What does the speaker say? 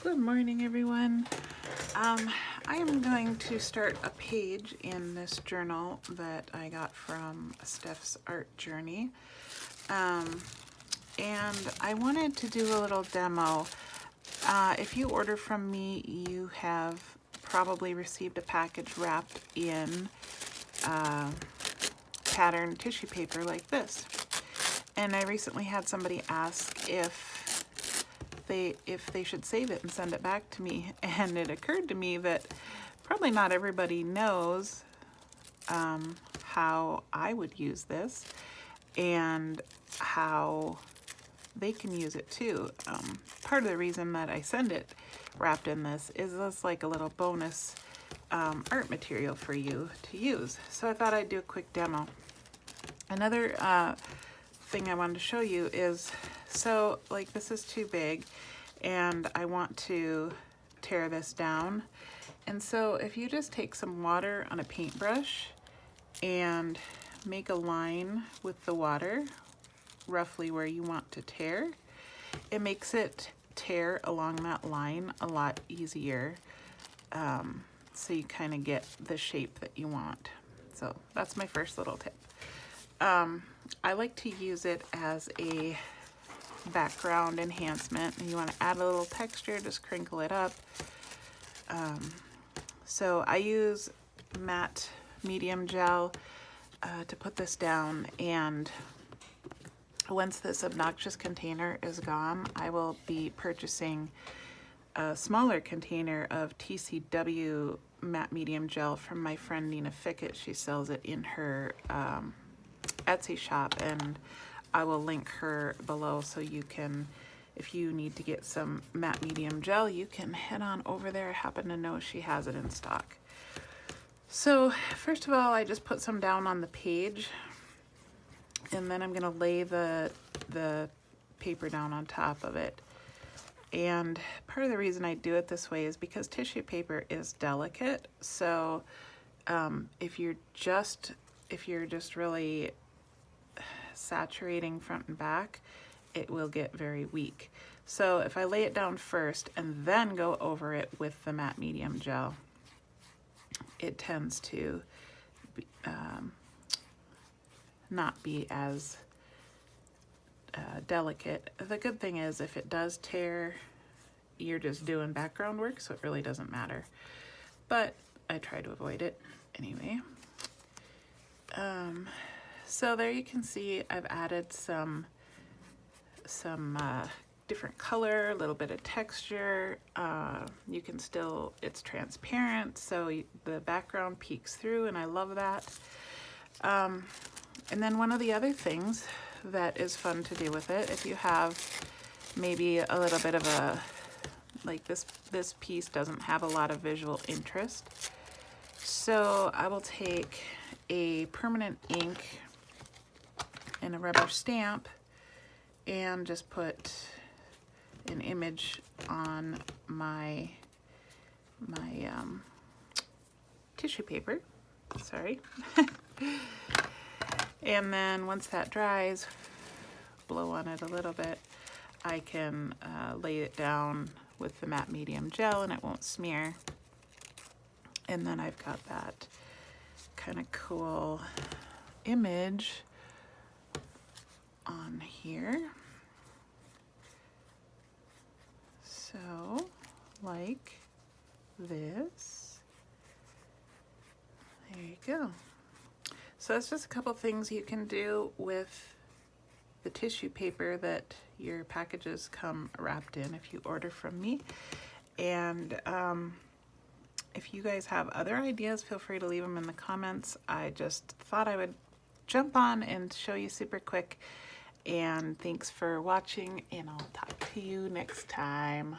Good morning, everyone. I am going to start a page in this journal that I got from Steph's Art Journey. And I wanted to do a little demo. If you order from me, you have probably received a package wrapped in patterned tissue paper like this. And I recently had somebody ask if they should save it and send it back to me, and it occurred to me that probably not everybody knows how I would use this and how they can use it too. Part of the reason that I send it wrapped in this is this like a little bonus art material for you to use. So I thought I'd do a quick demo. Another thing I wanted to show you is, so like this is too big and I want to tear this down. And so if you just take some water on a paintbrush and make a line with the water roughly where you want to tear, it makes it tear along that line a lot easier. So you kind of get the shape that you want. So that's my first little tip. I like to use it as a background enhancement, and you want to add a little texture, just crinkle it up. So I use matte medium gel to put this down, and once this obnoxious container is gone, I will be purchasing a smaller container of TCW matte medium gel from my friend Nina Fickett. She sells it in her Etsy shop, and I will link her below so you can, if you need to get some matte medium gel, you can head on over there. I happen to know she has it in stock. So first of all, I just put some down on the page, and then I'm gonna lay the paper down on top of it. And part of the reason I do it this way is because tissue paper is delicate. So if you're just really saturating front and back, it will get very weak. So if I lay it down first and then go over it with the matte medium gel, it tends to be, not be as delicate. The good thing is if it does tear, you're just doing background work, so it really doesn't matter. But I try to avoid it anyway. So there you can see I've added some different color, a little bit of texture. You can still, it's transparent, so the background peeks through, and I love that. And then one of the other things that is fun to do with it, if you have maybe a little bit of a, like this piece doesn't have a lot of visual interest, so I will take a permanent ink and a rubber stamp and just put an image on my tissue paper, sorry. And then once that dries, blow on it a little bit, I can lay it down with the matte medium gel and it won't smear. And then I've got that kind of cool image on here. So like this, there you go. So that's just a couple things you can do with the tissue paper that your packages come wrapped in if you order from me. And if you guys have other ideas, feel free to leave them in the comments. I just thought I would jump on and show you super quick. And thanks for watching, and I'll talk to you next time.